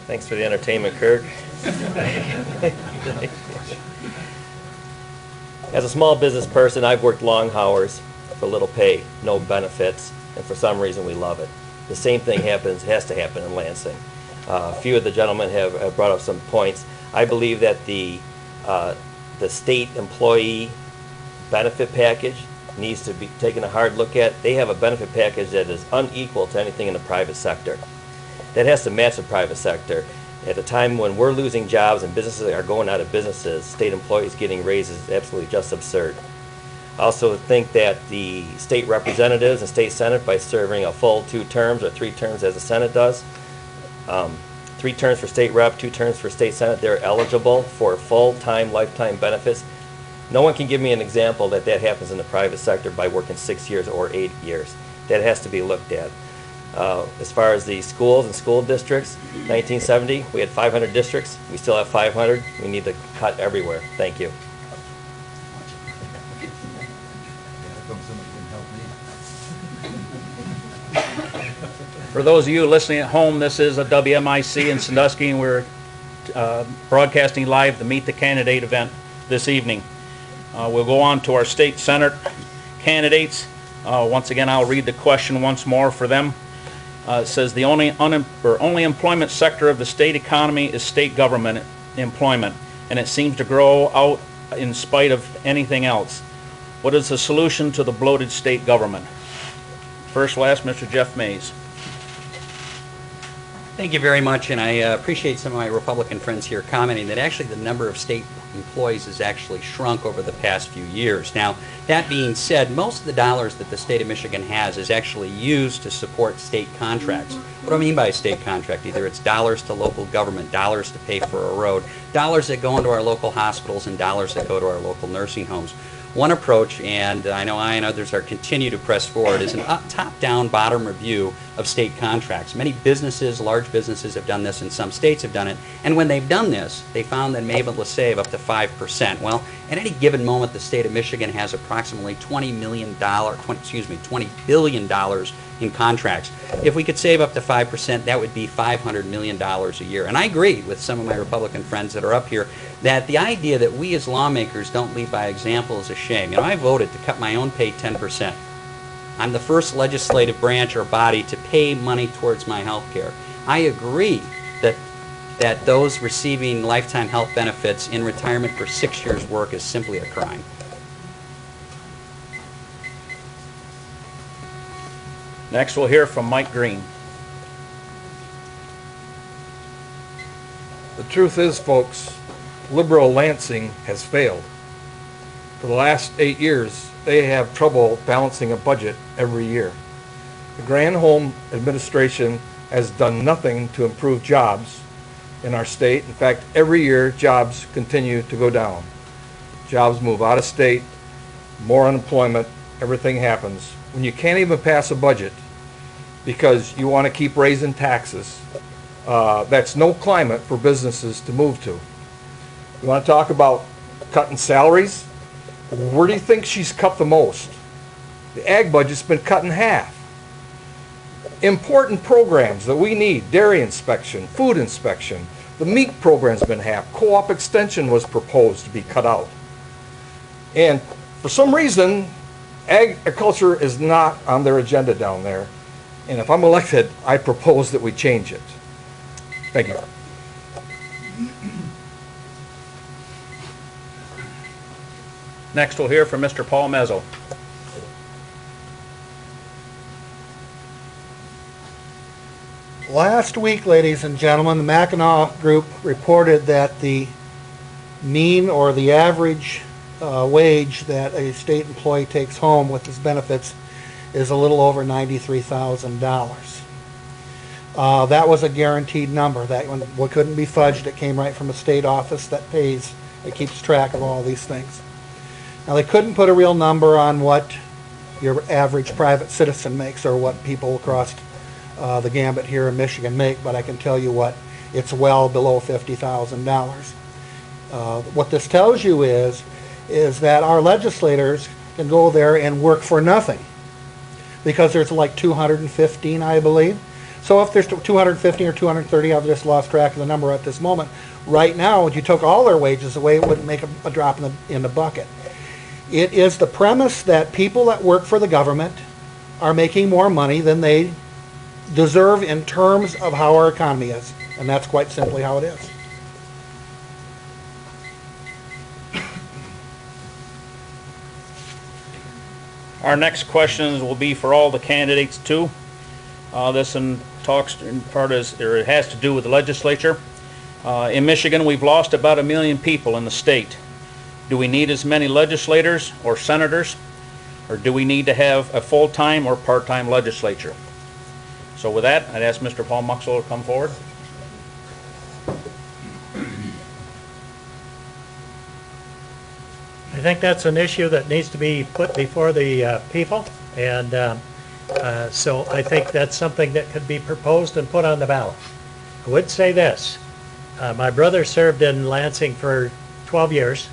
Thanks for the entertainment, Kirk. As a small business person, I've worked long hours for little pay, no benefits, and for some reason we love it. The same thing has to happen in Lansing. A few of the gentlemen have brought up some points. I believe that the state employee benefit package needs to be taken a hard look at. They have a benefit package that is unequal to anything in the private sector. That has to match the private sector. At a time when we're losing jobs and businesses are going out of businesses, state employees getting raises is absolutely just absurd. I also think that the state representatives and state senate, by serving a full 2 terms or 3 terms as the Senate does, 3 terms for state rep, 2 terms for state senate, they're eligible for full-time, lifetime benefits. No one can give me an example that happens in the private sector by working 6 years or 8 years. That has to be looked at. As far as the schools and school districts, 1970, we had 500 districts. We still have 500. We need to cut everywhere. Thank you. For those of you listening at home, this is a WMIC in Sandusky, and we're broadcasting live the Meet the Candidate event this evening. We'll go on to our state senate candidates. Once again, I'll read the question once more for them. It says the only employment sector of the state economy is state government employment, and it seems to grow out in spite of anything else. What is the solution to the bloated state government? First, we'll ask Mr. Jeff Mays. Thank you very much, and I appreciate some of my Republican friends here commenting that actually the number of state employees has actually shrunk over the past few years. Now, that being said, most of the dollars that the state of Michigan has is actually used to support state contracts. What do I mean by a state contract? Either it's dollars to local government, dollars to pay for a road, dollars that go into our local hospitals, and dollars that go to our local nursing homes. One approach, and I know I and others are continue to press forward, is an top-down, bottom review of state contracts. Many businesses, large businesses have done this, and some states have done it. And when they've done this, they found that they're able to save up to 5%. Well, at any given moment, the state of Michigan has approximately $20 billion in contracts. If we could save up to 5%, that would be $500 million a year. And I agree with some of my Republican friends that are up here that the idea that we as lawmakers don't lead by example is a shame. You know, I voted to cut my own pay 10%. I'm the first legislative branch or body to pay money towards my health care. I agree that those receiving lifetime health benefits in retirement for 6 years' work is simply a crime. Next, we'll hear from Mike Green. The truth is, folks, liberal Lansing has failed. For the last 8 years, they have trouble balancing a budget every year. The Granholm administration has done nothing to improve jobs in our state. In fact, every year, jobs continue to go down. Jobs move out of state, more unemployment, everything happens. When you can't even pass a budget because you want to keep raising taxes, that's no climate for businesses to move to. You want to talk about cutting salaries? Where do you think she's cut the most? The ag budget's been cut in half. Important programs that we need, dairy inspection, food inspection, the meat program's been half. Co-op extension was proposed to be cut out. And for some reason, agriculture is not on their agenda down there. And if I'm elected, I propose that we change it. Thank you. Next, we'll hear from Mr. Paul Mezzo. Last week, ladies and gentlemen, the Mackinac Group reported that the mean or the average wage that a state employee takes home with his benefits is a little over $93,000. That was a guaranteed number. That one couldn't be fudged. It came right from a state office that keeps track of all these things. Now, they couldn't put a real number on what your average private citizen makes or what people across the gambit here in Michigan make, but I can tell you what, it's well below $50,000. What this tells you is that our legislators can go there and work for nothing because there's like 215, I believe. So if there's 250 or 230, I've just lost track of the number at this moment. Right now, if you took all their wages away, it wouldn't make a drop in the bucket. It is the premise that people that work for the government are making more money than they deserve in terms of how our economy is. And that's quite simply how it is. Our next questions will be for all the candidates too. This one talks in part it has to do with the legislature. In Michigan, we've lost about 1 million people in the state. Do we need as many legislators or senators, or do we need to have a full-time or part-time legislature? So with that, I'd ask Mr. Paul Muxel to come forward. I think that's an issue that needs to be put before the people, and so I think that's something that could be proposed and put on the ballot. I would say this. My brother served in Lansing for 12 years,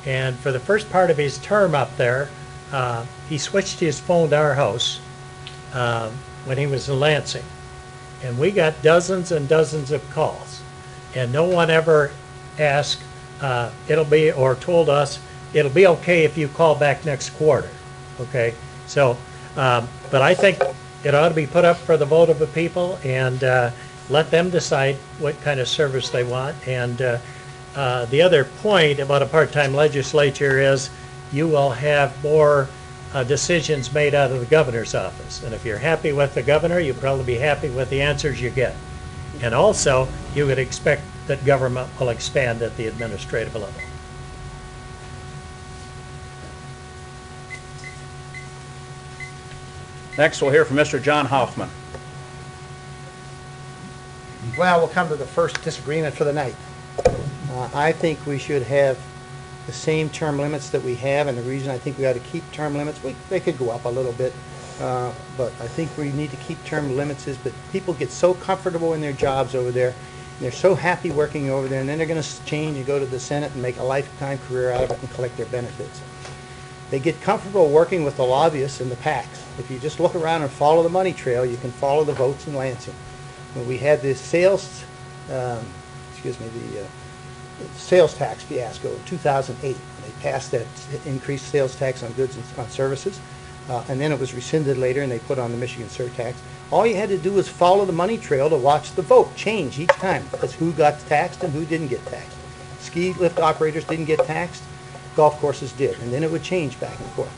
and for the first part of his term up there, he switched his phone to our house when he was in Lansing. And we got dozens and dozens of calls, and no one ever asked, or told us, it'll be okay if you call back next quarter, okay? So, but I think it ought to be put up for the vote of the people, and let them decide what kind of service they want. And the other point about a part-time legislature is you will have more decisions made out of the governor's office. And if you're happy with the governor, you'll probably be happy with the answers you get. And also, you would expect that government will expand at the administrative level. Next, we'll hear from Mr. John Hoffman. Well, we'll come to the first disagreement for the night. I think we should have the same term limits that we have, and the reason I think we ought to keep term limits, they could go up a little bit, but I think we need to keep term limits is, but people get so comfortable in their jobs over there, and they're so happy working over there, and then they're going to change and go to the Senate and make a lifetime career out of it and collect their benefits. They get comfortable working with the lobbyists and the PACs. If you just look around and follow the money trail, you can follow the votes in Lansing. When we had this sales, the sales tax fiasco in 2008, they passed that increased sales tax on goods and on services, and then it was rescinded later, and they put on the Michigan surtax. All you had to do was follow the money trail to watch the vote change each time, as who got taxed and who didn't get taxed. Ski lift operators didn't get taxed. Golf courses did, and then it would change back and forth.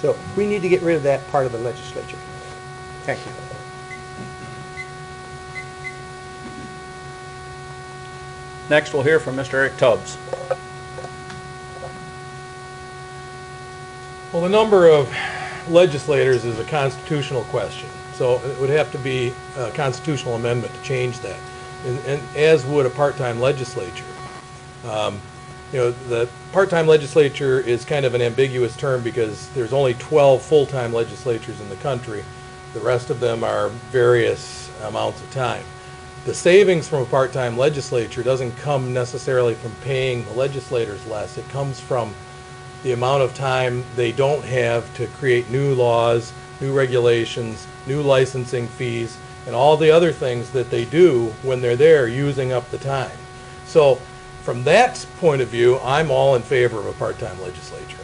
So we need to get rid of that part of the legislature. Thank you. Next, we'll hear from Mr. Eric Tubbs. Well, the number of legislators is a constitutional question, so it would have to be a constitutional amendment to change that, and as would a part-time legislature. The part-time legislature is kind of an ambiguous term because there's only 12 full-time legislatures in the country. The rest of them are various amounts of time. The savings from a part-time legislature doesn't come necessarily from paying the legislators less. It comes from the amount of time they don't have to create new laws, new regulations, new licensing fees, and all the other things that they do when they're there using up the time. So from that point of view, I'm all in favor of a part-time legislature.